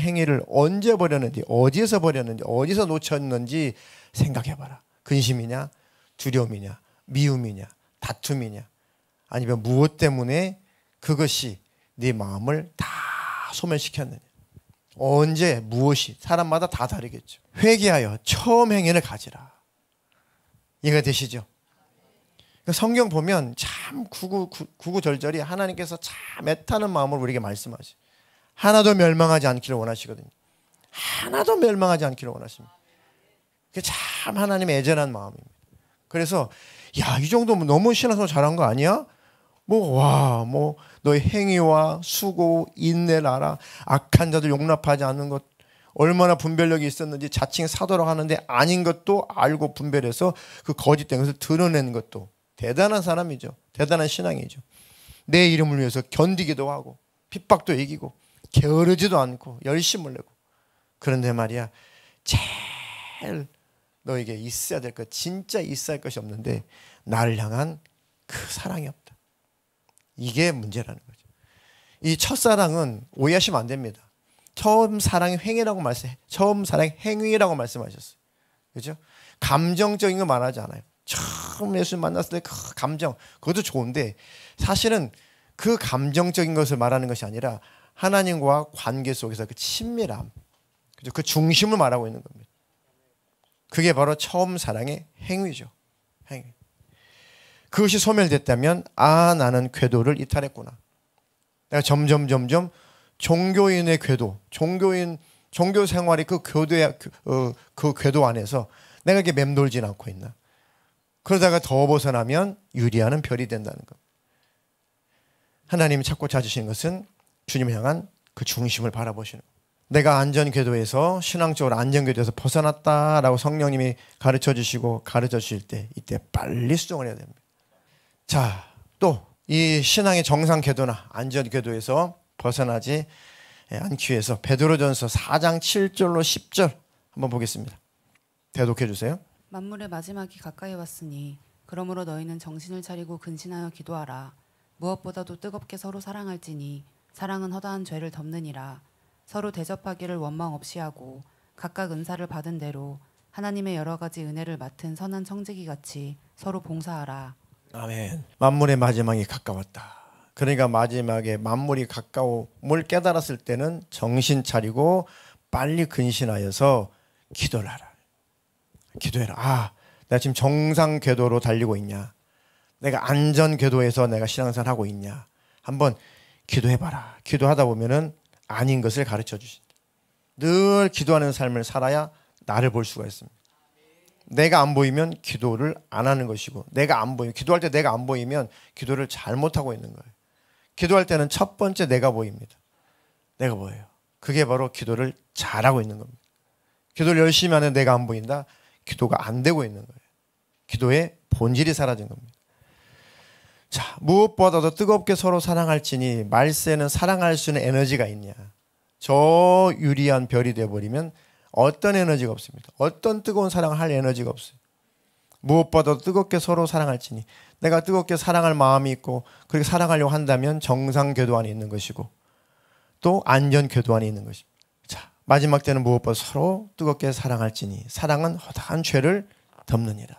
[SPEAKER 1] 행위를 언제 버렸는지, 어디에서 버렸는지, 어디서 놓쳤는지 생각해봐라. 근심이냐, 두려움이냐, 미움이냐, 다툼이냐, 아니면 무엇 때문에 그것이 네 마음을 다 소멸시켰느냐. 언제 무엇이 사람마다 다 다르겠죠. 회개하여 처음 행위를 가지라. 이해가 되시죠? 성경 보면 참 구구절절히 하나님께서 참 애타는 마음으로 우리에게 말씀하시. 하나도 멸망하지 않기를 원하시거든요. 하나도 멸망하지 않기를 원하십니다. 그게 참 하나님의 애절한 마음입니다. 그래서 이 정도면 너무 신앙생활 잘한 거 아니야? 너의 행위와 수고, 인내를 알아. 악한 자들 용납하지 않는 것, 얼마나 분별력이 있었는지 자칭 사도라고 하는데 아닌 것도 알고 분별해서 그 거짓된 것을 드러내는 것도 대단한 사람이죠. 대단한 신앙이죠. 내 이름을 위해서 견디기도 하고 핍박도 이기고 게으르지도 않고 열심을 내고. 그런데 말이야, 제일 너에게 있어야 될 것, 진짜 있어야 할 것이 없는데 나를 향한 그 사랑이 없다. 이게 문제라는 거죠. 이 첫사랑은 오해하시면 안 됩니다. 처음 사랑의 행위라고 말씀하셨어요. 그렇죠? 감정적인 거 말하지 않아요. 처음 예수 만났을 때 그 감정, 그것도 좋은데 사실은 그 감정적인 것을 말하는 것이 아니라 하나님과 관계 속에서 그 친밀함, 그 중심을 말하고 있는 겁니다. 그게 바로 처음 사랑의 행위죠. 행위. 그것이 소멸됐다면 나는 궤도를 이탈했구나. 내가 점점 종교인의 궤도, 종교 생활이 그 궤도 안에서 내가 이게 맴돌진 않고 있나. 그러다가 더 벗어나면 유리하는 별이 된다는 것. 하나님이 찾고 찾으시는 것은 주님을 향한 그 중심을 바라보시는 것. 내가 안전궤도에서 신앙적으로 안전궤도에서 벗어났다라고 성령님이 가르쳐 주시고 가르쳐 주실 때 이때 빨리 수정을 해야 됩니다. 자, 또 이 신앙의 정상 궤도나 안전궤도에서 벗어나지 않기 위해서 베드로전서 4장 7절로 10절 한번 보겠습니다. 대독해 주세요.
[SPEAKER 2] 만물의 마지막이 가까이 왔으니 그러므로 너희는 정신을 차리고 근신하여 기도하라. 무엇보다도 뜨겁게 서로 사랑할지니 사랑은 허다한 죄를 덮느니라. 서로 대접하기를 원망 없이 하고 각각 은사를 받은 대로 하나님의 여러 가지 은혜를 맡은 선한 청지기 같이 서로 봉사하라.
[SPEAKER 1] 아멘. 만물의 마지막이 가까웠다. 그러니까 마지막에 만물이 가까움을 깨달았을 때는 정신 차리고 빨리 근신하여서 기도를 하라. 기도해라. 내가 지금 정상 궤도로 달리고 있냐? 내가 안전 궤도에서 내가 신앙생활 하고 있냐? 한번 기도해봐라. 기도하다 보면은 아닌 것을 가르쳐 주신다. 늘 기도하는 삶을 살아야 나를 볼 수가 있습니다. 내가 안 보이면 기도를 안 하는 것이고, 내가 안 보이면, 기도할 때 내가 안 보이면 기도를 잘못하고 있는 거예요. 기도할 때는 첫 번째 내가 보입니다. 내가 보여요. 그게 바로 기도를 잘하고 있는 겁니다. 기도를 열심히 하는 내가 안 보인다? 기도가 안 되고 있는 거예요. 기도의 본질이 사라진 겁니다. 자, 무엇보다도 뜨겁게 서로 사랑할지니 말세는 사랑할 수 있는 에너지가 있냐? 저 유리한 별이 되어버리면 어떤 에너지가 없습니다. 어떤 뜨거운 사랑을 할 에너지가 없어요. 무엇보다도 뜨겁게 서로 사랑할지니 내가 뜨겁게 사랑할 마음이 있고 그렇게 사랑하려고 한다면 정상 궤도 안에 있는 것이고 또 안전 궤도 안에 있는 것입니다. 자, 마지막 때는 무엇보다 서로 뜨겁게 사랑할지니 사랑은 허다한 죄를 덮느니라.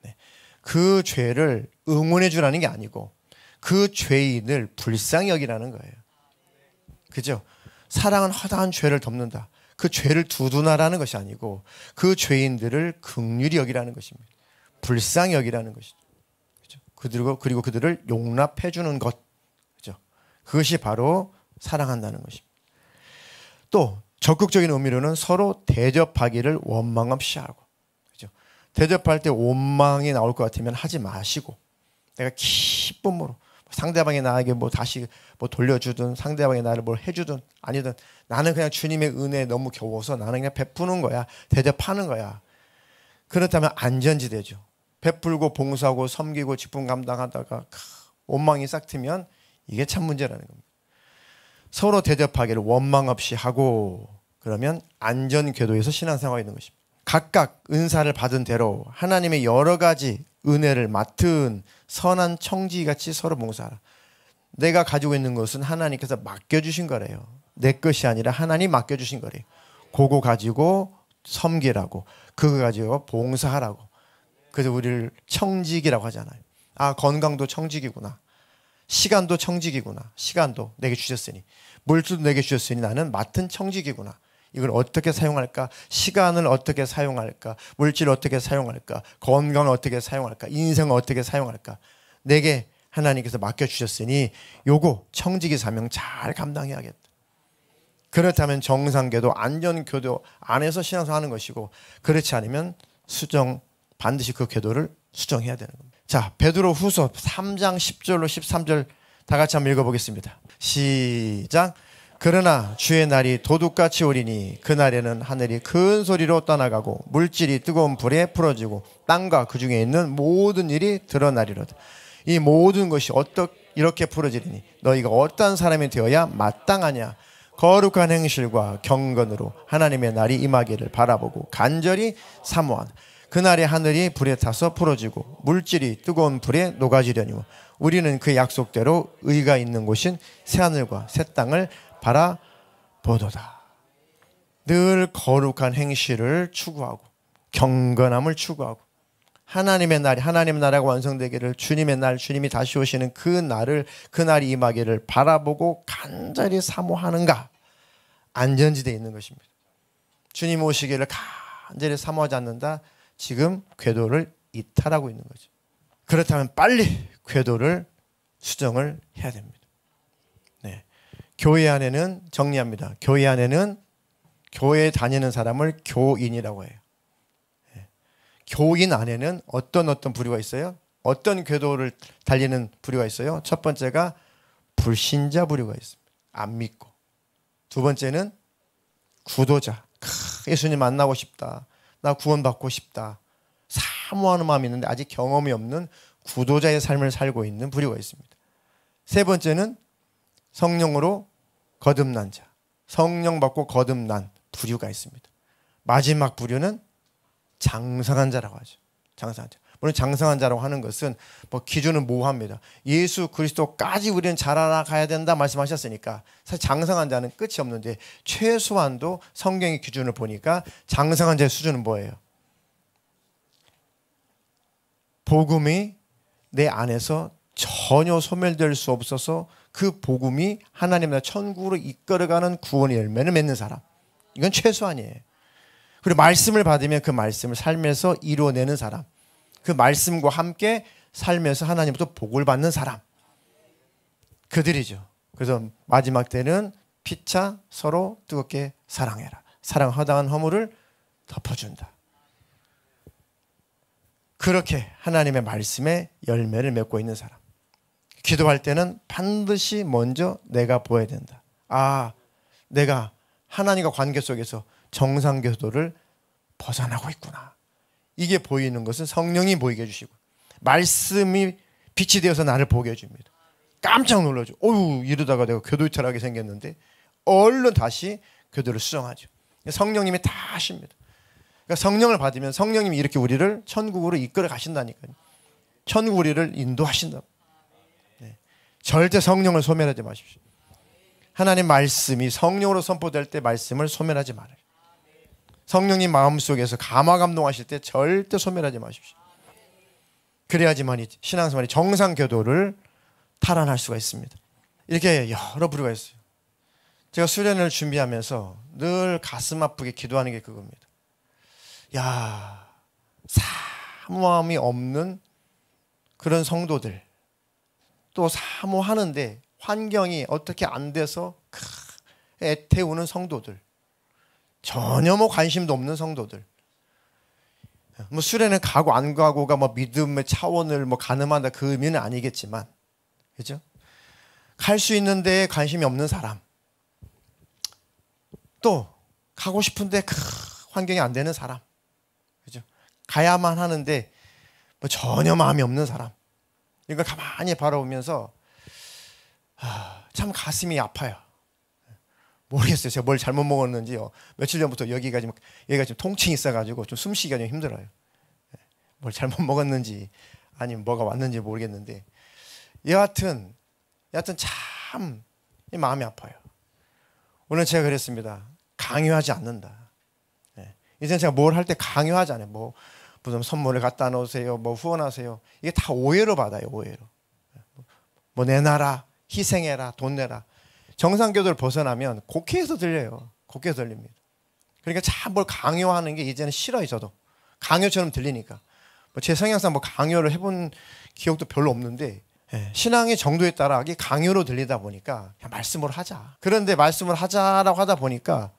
[SPEAKER 1] 네. 그 죄를 응원해 주라는 게 아니고 그 죄인을 불쌍히 여기라는 거예요. 그죠? 사랑은 허다한 죄를 덮는다. 그 죄를 두둔하라는 것이 아니고 그 죄인들을 긍휼히 여기라는 것입니다. 불쌍히 여기라는 것이죠. 그죠? 그리고 그들을 용납해 주는 것. 그죠? 그것이 바로 사랑한다는 것입니다. 또 적극적인 의미로는 서로 대접하기를 원망 없이 하고. 그죠? 대접할 때 원망이 나올 것 같으면 하지 마시고 내가 기쁨으로 상대방이 나에게 뭐 다시 뭐 돌려주든 상대방이 나를 뭘 해주든 아니든 나는 그냥 주님의 은혜에 너무 겨워서 나는 그냥 베푸는 거야. 대접하는 거야. 그렇다면 안전지대죠. 베풀고 봉사하고 섬기고 직분 감당하다가 원망이 싹 트면 이게 참 문제라는 겁니다. 서로 대접하기를 원망 없이 하고 그러면 안전 궤도에서 신앙생활이 있는 것입니다. 각각 은사를 받은 대로 하나님의 여러 가지 은혜를 맡은 선한 청지기같이 서로 봉사하라. 내가 가지고 있는 것은 하나님께서 맡겨주신 거래요. 내 것이 아니라 하나님 맡겨주신 거래요. 그거 가지고 섬기라고 그거 가지고 봉사하라고. 그래서 우리를 청지기라고 하잖아요. 건강도 청지기구나. 시간도 청지기구나. 시간도 내게 주셨으니 물질도 내게 주셨으니 나는 맡은 청지기구나. 이걸 어떻게 사용할까? 시간을 어떻게 사용할까? 물질을 어떻게 사용할까? 건강을 어떻게 사용할까? 인생을 어떻게 사용할까? 내게 하나님께서 맡겨주셨으니 요거 청지기 사명 잘 감당해야겠다. 그렇다면 정상궤도 안전궤도 안에서 신앙생활하는 것이고 그렇지 않으면 반드시 그 궤도를 수정해야 되는 겁니다. 자, 베드로 후서 3장 10절로 13절 다 같이 한번 읽어보겠습니다. 시작. 그러나 주의 날이 도둑같이 오리니 그날에는 하늘이 큰 소리로 떠나가고 물질이 뜨거운 불에 풀어지고 땅과 그 중에 있는 모든 일이 드러나리로다. 이 모든 것이 이렇게 풀어지리니 너희가 어떠한 사람이 되어야 마땅하냐. 거룩한 행실과 경건으로 하나님의 날이 임하기를 바라보고 간절히 사모하는 그날에 하늘이 불에 타서 풀어지고 물질이 뜨거운 불에 녹아지려니와 우리는 그 약속대로 의가 있는 곳인 새하늘과 새 땅을 바라보도다. 늘 거룩한 행실을 추구하고 경건함을 추구하고 하나님의 날이, 하나님의 나라가 완성되기를, 주님의 날, 주님이 다시 오시는 그 날을, 그 날이 임하기를 바라보고 간절히 사모하는가? 안전지대에 있는 것입니다. 주님 오시기를 간절히 사모하지 않는다? 지금 궤도를 이탈하고 있는 거죠. 그렇다면 빨리 궤도를 수정을 해야 됩니다. 네. 교회 안에는, 정리합니다. 교회 안에는 교회에 다니는 사람을 교인이라고 해요. 네. 교인 안에는 어떤 부류가 있어요? 어떤 궤도를 달리는 부류가 있어요? 첫 번째가 불신자 부류가 있습니다. 안 믿고. 두 번째는 구도자. 예수님 만나고 싶다. 나 구원받고 싶다. 사모하는 마음이 있는데 아직 경험이 없는 구도자의 삶을 살고 있는 부류가 있습니다. 세 번째는 성령으로 거듭난 자. 성령 받고 거듭난 부류가 있습니다. 마지막 부류는 장성한 자라고 하죠. 장성한 자. 물론 장성한 자라고 하는 것은 뭐 기준은 모호합니다. 예수 그리스도까지 우리는 자라나가야 된다 말씀하셨으니까 사실 장성한 자는 끝이 없는데 최소한도 성경의 기준을 보니까 장성한 자의 수준은 뭐예요? 복음이 내 안에서 전혀 소멸될 수 없어서 그 복음이 하나님 나라 천국으로 이끌어가는 구원의 열매를 맺는 사람. 이건 최소한이에요. 그리고 말씀을 받으면 그 말씀을 삶에서 이루어내는 사람. 그 말씀과 함께 삶에서 하나님부터 복을 받는 사람. 그들이죠. 그래서 마지막 때는 피차 서로 뜨겁게 사랑해라. 사랑 허다한 허물을 덮어준다. 그렇게 하나님의 말씀에 열매를 맺고 있는 사람. 기도할 때는 반드시 먼저 내가 보아야 된다. 아, 내가 하나님과 관계 속에서 정상교도를 벗어나고 있구나. 이게 보이는 것은 성령이 보이게 해주시고 말씀이 빛이 되어서 나를 보게 해줍니다. 깜짝 놀라죠. 어휴, 이러다가 내가 교도 이탈하게 생겼는데 얼른 다시 교도를 수정하죠. 성령님이 다 하십니다. 그러니까 성령을 받으면 성령님이 이렇게 우리를 천국으로 이끌어 가신다니까요. 천국 우리를 인도하신다. 네. 절대 성령을 소멸하지 마십시오. 하나님 말씀이 성령으로 선포될 때 말씀을 소멸하지 말아요. 성령님 마음속에서 감화감동하실 때 절대 소멸하지 마십시오. 그래야지만 신앙생활이 정상교도를 탈환할 수가 있습니다. 이렇게 여러 부류가 있어요. 제가 수련을 준비하면서 늘 가슴 아프게 기도하는 게 그겁니다. 야, 사모함이 없는 그런 성도들, 또 사모하는데 환경이 어떻게 안 돼서 애태우는 성도들, 전혀 뭐 관심도 없는 성도들. 뭐 수련회 가고 안 가고가 뭐 믿음의 차원을 뭐 가늠한다 그 의미는 아니겠지만, 그죠? 갈 수 있는데 관심이 없는 사람, 또 가고 싶은데 환경이 안 되는 사람, 그죠? 가야만 하는데 뭐 전혀 마음이 없는 사람. 이걸 가만히 바라보면서 참 가슴이 아파요. 모르겠어요. 제가 뭘 잘못 먹었는지요. 며칠 전부터 여기가 지금 통증이 있어가지고 좀 숨쉬기가 좀 힘들어요. 뭘 잘못 먹었는지 아니면 뭐가 왔는지 모르겠는데 여하튼 참 마음이 아파요. 오늘 제가 그랬습니다. 강요하지 않는다. 이제는 제가 뭘 할 때 강요하지 않아요. 뭐 무슨 선물을 갖다 놓으세요. 뭐 후원하세요. 이게 다 오해로 받아요. 오해로. 뭐 내놔라. 희생해라. 돈 내라. 정상교도를 벗어나면 곡해에서 들려요. 곡해에서 들립니다. 그러니까 참 뭘 강요하는 게 이제는 싫어요. 저도. 강요처럼 들리니까. 뭐 제 성향상 뭐 강요를 해본 기억도 별로 없는데 신앙의 정도에 따라 이게 강요로 들리다 보니까 그냥 말씀으로 하자. 그런데 말씀을 하자라고 하다 보니까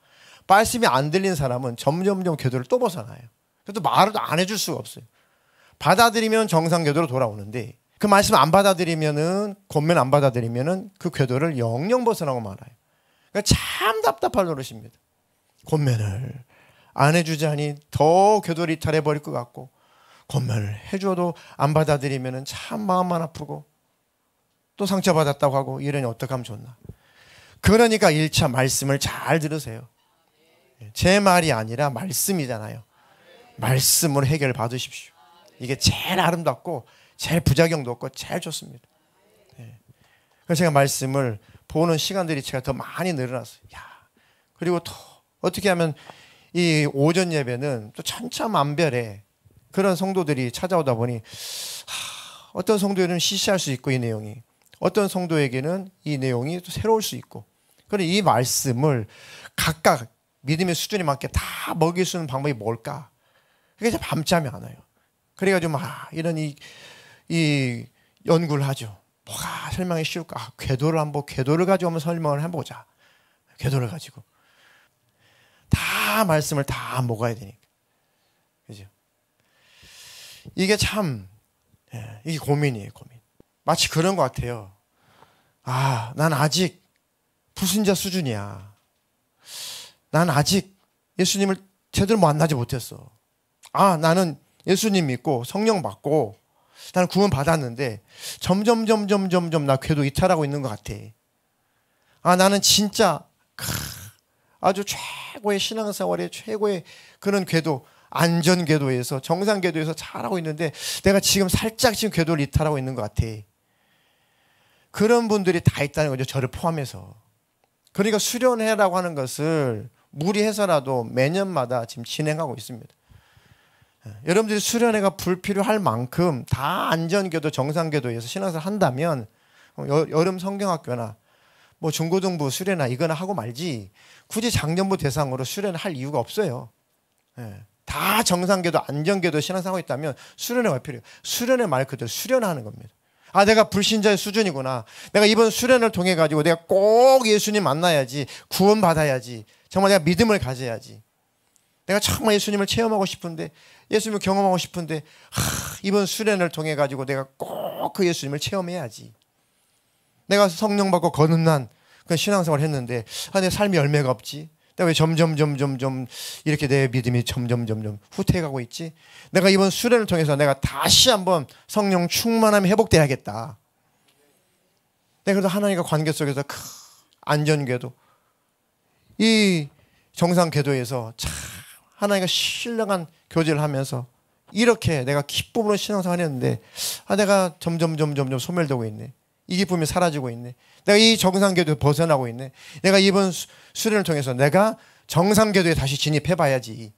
[SPEAKER 1] 말씀이 안 들리는 사람은 점점점 교도를 또 벗어나요. 그래도 말을 안 해줄 수가 없어요. 받아들이면 정상교도로 돌아오는데 그 말씀을 안 받아들이면은 권면 안 받아들이면은 그 궤도를 영영 벗어나고 말아요. 그러니까 참 답답할 노릇입니다. 권면을 안 해주자니 더 궤도를 이탈해 버릴 것 같고 권면을 해줘도 안 받아들이면은 참 마음만 아프고 또 상처받았다고 하고 이러니 어떡하면 좋나. 그러니까 1차 말씀을 잘 들으세요. 제 말이 아니라 말씀이잖아요. 말씀으로 해결 받으십시오. 이게 제일 아름답고 제일 부작용도 없고 제일 좋습니다. 그래서 제가 말씀을 보는 시간들이 제가 더 많이 늘어났어요. 그리고 또 어떻게 하면 이 오전 예배는 또 천차만별의 그런 성도들이 찾아오다 보니 어떤 성도에게는 시시할 수 있고 이 내용이, 어떤 성도에게는 이 내용이 또 새로울 수 있고, 그런데 이 말씀을 각각 믿음의 수준에 맞게 다 먹일 수 있는 방법이 뭘까? 그게 이제 밤잠이 안 와요. 그래가지고 막 이런 이 연구를 하죠. 뭐가 설명이 쉬울까? 궤도를 가지고 한번 설명을 해보자. 궤도를 가지고 다 말씀을 다 먹어야 되니까, 그죠? 이게 참 이게 고민이에요, 고민. 마치 그런 것 같아요. 난 아직 불신자 수준이야. 난 아직 예수님을 제대로 만나지 못했어. 나는 예수님 믿고 성령 받고 나는 구원 받았는데 점점 나 궤도 이탈하고 있는 것 같아. 나는 진짜 아주 최고의 신앙생활의 최고의 그런 궤도, 안전 궤도에서, 정상 궤도에서 잘하고 있는데 내가 지금 살짝 궤도를 이탈하고 있는 것 같아. 그런 분들이 다 있다는 거죠, 저를 포함해서. 그러니까 수련회라고 하는 것을 무리해서라도 매년마다 지금 진행하고 있습니다. 여러분들이 수련회가 불필요할 만큼 다 안전궤도, 정상궤도에서 신앙생활을 한다면 여름 성경학교나 뭐 중고등부 수련회 이거나 하고 말지 굳이 장년부 대상으로 수련회 할 이유가 없어요. 다 정상궤도, 안전궤도 신앙생활하고 있다면 수련회가 필요해요. 수련회 말 그대로 수련하는 겁니다. 내가 불신자의 수준이구나. 내가 이번 수련을 통해 가지고 내가 꼭 예수님 만나야지, 구원 받아야지, 정말 내가 믿음을 가져야지. 내가 정말 예수님을 체험하고 싶은데, 예수님을 경험하고 싶은데, 이번 수련을 통해 가지고 내가 꼭 그 예수님을 체험해야지. 내가 성령 받고 거듭난 그 신앙생활을 했는데 내 삶이 열매가 없지. 내가 왜 점점 이렇게 내 믿음이 점점 후퇴해가고 있지? 내가 이번 수련을 통해서 내가 다시 한번 성령 충만함이 회복돼야겠다. 내가 그래도 하나님과 관계 속에서 안전궤도, 이 정상궤도에서 참 하나님과 신령한 교제를 하면서 이렇게 내가 기쁨으로 신앙생활을 했는데 내가 점점 소멸되고 있네. 이 기쁨이 사라지고 있네. 내가 이 정상궤도에 벗어나고 있네. 내가 이번 수련을 통해서 내가 정상궤도에 다시 진입해봐야지.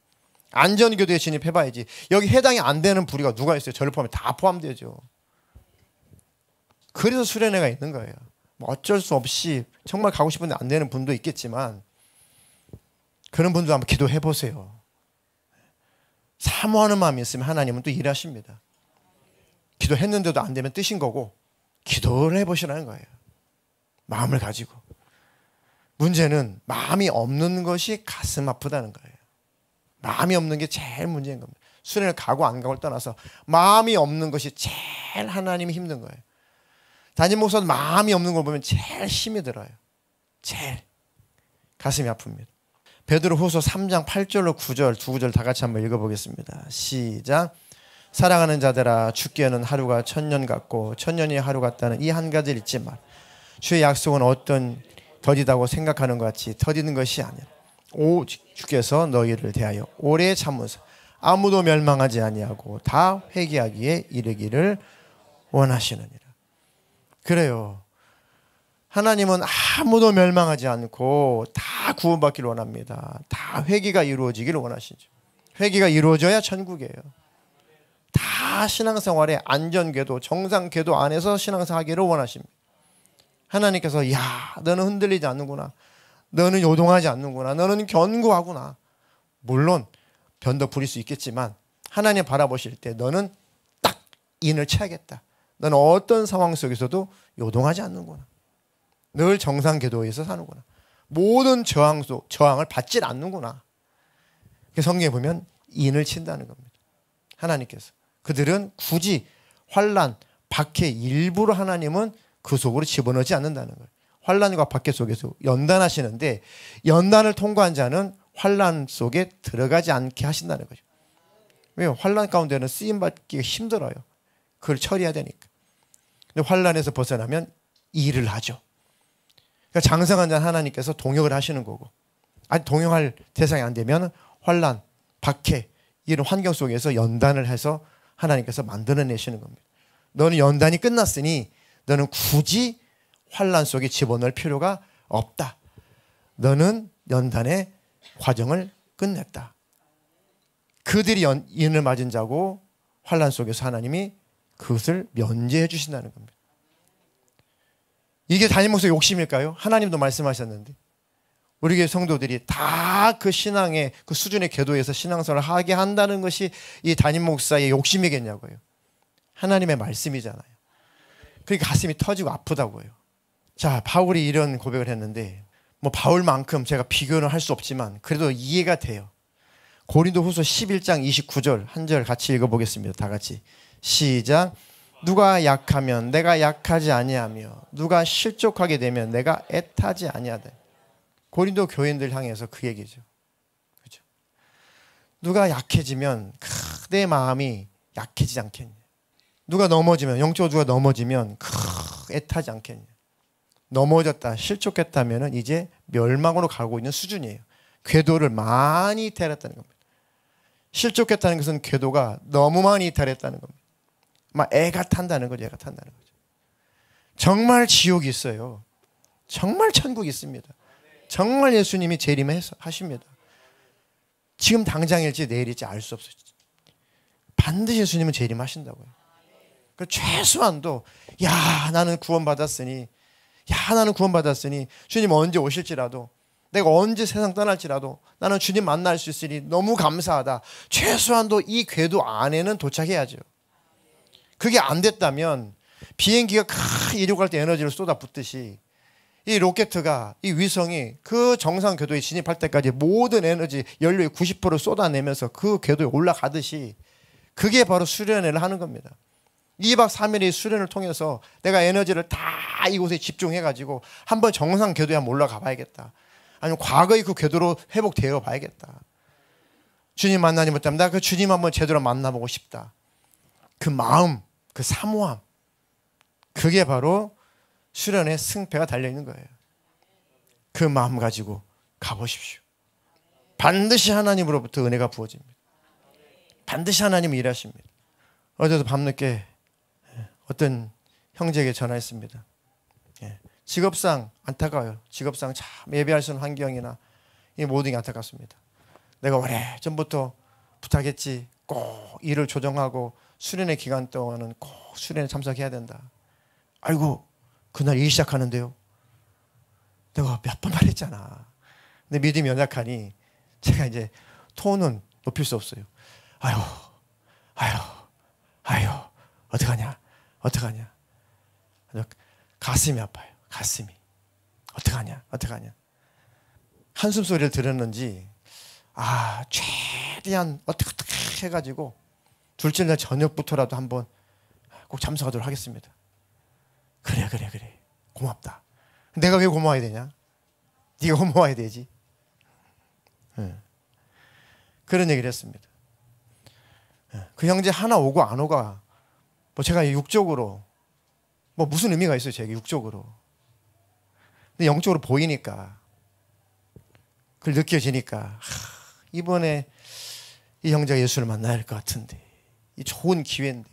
[SPEAKER 1] 안전궤도에 진입해봐야지. 여기 해당이 안 되는 부류가 누가 있어요? 저를 포함해 다 포함되죠. 그래서 수련회가 있는 거예요. 뭐 어쩔 수 없이 정말 가고 싶은데 안 되는 분도 있겠지만 그런 분도 한번 기도해보세요. 사모하는 마음이 있으면 하나님은 또 일하십니다. 기도했는데도 안 되면 뜻인 거고 기도를 해보시라는 거예요. 마음을 가지고. 문제는 마음이 없는 것이 가슴 아프다는 거예요. 마음이 없는 게 제일 문제인 겁니다. 수련을 가고 안 가고를 떠나서 마음이 없는 것이 제일 하나님이 힘든 거예요. 담임 목사도 마음이 없는 걸 보면 제일 힘이 들어요. 제일 가슴이 아픕니다. 베드로후서 3장 8절로 9절 두 구절 다 같이 한번 읽어보겠습니다. 시작. 사랑하는 자들아, 주께는 하루가 천년 같고 천년이 하루 같다는 이 한 가지를 잊지 말. 주의 약속은 어떤 더디다고 생각하는 것 같이 더디는 것이 아니라 오직 주께서 너희를 대하여 오래 참으사 아무도 멸망하지 아니하고 다 회개하기에 이르기를 원하시느니라. 그래요. 하나님은 아무도 멸망하지 않고 다 구원받기를 원합니다. 다 회개가 이루어지기를 원하시죠. 회개가 이루어져야 천국이에요. 다 신앙생활의 안전궤도, 정상궤도 안에서 신앙생활하기를 원하십니다. 하나님께서 너는 흔들리지 않는구나. 너는 요동하지 않는구나. 너는 견고하구나. 물론 변덕 부릴 수 있겠지만 하나님 바라보실 때 너는 딱 인을 쳐야겠다. 너는 어떤 상황 속에서도 요동하지 않는구나. 늘 정상궤도에서 사는구나. 모든 저항을 받지 않는구나. 성경에 보면 인을 친다는 겁니다. 하나님께서. 그들은 굳이 환난, 박해 일부러 하나님은 그 속으로 집어넣지 않는다는 거예요. 환난과 박해 속에서 연단하시는데 연단을 통과한 자는 환난 속에 들어가지 않게 하신다는 거죠. 왜요? 환난 가운데는 쓰임받기가 힘들어요. 그걸 처리해야 되니까. 근데 환난에서 벗어나면 일을 하죠. 그러니까 장성한 자는 하나님께서 동역을 하시는 거고, 아니 동역할 대상이 안 되면 환난, 박해 이런 환경 속에서 연단을 해서 하나님께서 만들어내시는 겁니다. 너는 연단이 끝났으니 너는 굳이 환난 속에 집어넣을 필요가 없다. 너는 연단의 과정을 끝냈다. 그들이 인을 맞은 자고 환난 속에서 하나님이 그것을 면제해 주신다는 겁니다. 이게 담임 목사의 욕심일까요? 하나님도 말씀하셨는데 우리 교회 성도들이 다 그 신앙의 그 수준의 궤도에서 신앙생활을 하게 한다는 것이 이 담임 목사의 욕심이겠냐고요. 하나님의 말씀이잖아요. 그러니까 가슴이 터지고 아프다고요. 자, 바울이 이런 고백을 했는데 뭐 바울만큼 제가 비교는 할 수 없지만 그래도 이해가 돼요. 고린도후서 11장 29절 한 절 같이 읽어보겠습니다. 다 같이 시작. 누가 약하면 내가 약하지 아니하며 누가 실족하게 되면 내가 애타지 아니하다. 고린도 교인들 향해서 그 얘기죠. 그렇죠? 누가 약해지면 내 마음이 약해지지 않겠냐. 누가 넘어지면 영적으로 누가 넘어지면 애타지 않겠냐. 넘어졌다 실족했다면 이제 멸망으로 가고 있는 수준이에요. 궤도를 많이 이탈했다는 겁니다. 실족했다는 것은 궤도가 너무 많이 이탈했다는 겁니다. 막 애가 탄다는 거죠. 애가 탄다는 거죠. 정말 지옥이 있어요. 정말 천국이 있습니다. 정말 예수님이 재림하십니다. 지금 당장일지 내일일지 알 수 없어요. 반드시 예수님은 재림하신다고요. 그 최소한도 나는 구원받았으니 주님 언제 오실지라도 내가 언제 세상 떠날지라도 나는 주님 만날 수 있으니 너무 감사하다. 최소한도 이 궤도 안에는 도착해야죠. 그게 안 됐다면 비행기가 이륙할 때 에너지를 쏟아붓듯이 이 로켓가 이 위성이 그 정상 궤도에 진입할 때까지 모든 에너지 연료의 90%를 쏟아내면서 그 궤도에 올라가듯이 그게 바로 수련회를 하는 겁니다. 2박 3일의 수련을 통해서 내가 에너지를 다 이곳에 집중해가지고 한번 정상 궤도에 한번 올라가 봐야겠다. 아니면 과거의 그 궤도로 회복되어 봐야겠다. 주님 만나지 못하면 나 그 주님 한번 제대로 만나보고 싶다. 그 마음, 그 사모함, 그게 바로 수련의 승패가 달려있는 거예요. 그 마음 가지고 가보십시오. 반드시 하나님으로부터 은혜가 부어집니다. 반드시 하나님이 일하십니다. 어제도 밤늦게 어떤 형제에게 전화했습니다. 직업상 안타까워요. 직업상 참 예배할 수 있는 환경이나 이 모든 게 안타깝습니다. 내가 오래전부터 부탁했지. 꼭 일을 조정하고 수련의 기간 동안은 꼭 수련에 참석해야 된다. 아이고 그날 일 시작하는데요. 내가 몇 번 말했잖아. 근데 믿음이 연약하니 제가 이제 톤은 높일 수 없어요. 아유 어떡하냐. 가슴이 아파요. 가슴이. 어떡하냐. 한숨 소리를 들었는지 최대한 어떻게 해가지고 둘째 날 저녁부터라도 한번 꼭 참석하도록 하겠습니다. 그래. 고맙다. 내가 왜 고마워야 되냐? 네가 고마워야 되지. 그런 얘기를 했습니다. 그 형제 하나 오고 안 오가 뭐 제가 육적으로 뭐 무슨 의미가 있어요. 제게 육적으로. 근데 영적으로 보이니까 그걸 느껴지니까 이번에 이 형제가 예수를 만나야 할 것 같은데 이 좋은 기회인데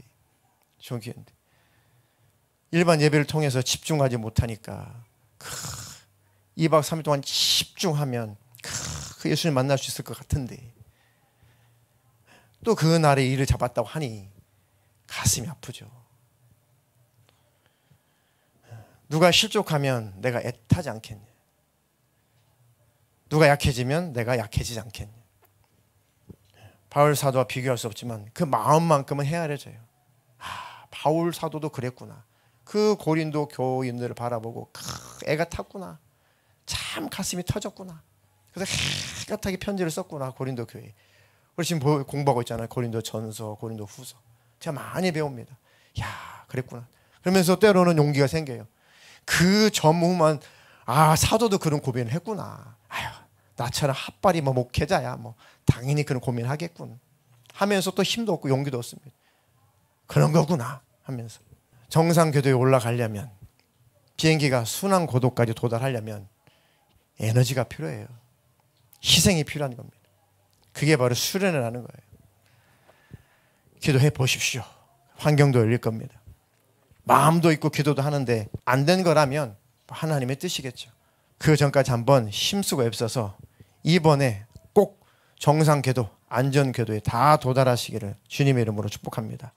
[SPEAKER 1] 일반 예배를 통해서 집중하지 못하니까 2박 3일 동안 집중하면 그 예수님 만날 수 있을 것 같은데 또 그 날에 일을 잡았다고 하니 가슴이 아프죠. 누가 실족하면 내가 애타지 않겠냐. 누가 약해지면 내가 약해지지 않겠냐. 바울 사도와 비교할 수 없지만 그 마음만큼은 헤아려져요. 바울 사도도 그랬구나. 그 고린도 교인들을 바라보고 애가 탔구나. 참 가슴이 터졌구나. 그래서 깨끗하게 편지를 썼구나. 고린도 교회. 우리 지금 공부하고 있잖아요. 고린도 전서, 고린도 후서. 제가 많이 배웁니다. 그랬구나. 그러면서 때로는 용기가 생겨요. 그 전후만 사도도 그런 고민을 했구나. 나처럼 핫발이 목회자야. 당연히 그런 고민을 하겠군. 하면서 또 힘도 없고 용기도 없습니다. 그런 거구나 하면서. 정상 궤도에 올라가려면 비행기가 순환 고도까지 도달하려면 에너지가 필요해요. 희생이 필요한 겁니다. 그게 바로 수련을 하는 거예요. 기도해 보십시오. 환경도 열릴 겁니다. 마음도 있고 기도도 하는데 안 된 거라면 하나님의 뜻이겠죠. 그 전까지 한번 힘쓰고 애써서 이번에 꼭 정상 궤도 안전 궤도에 다 도달하시기를 주님의 이름으로 축복합니다.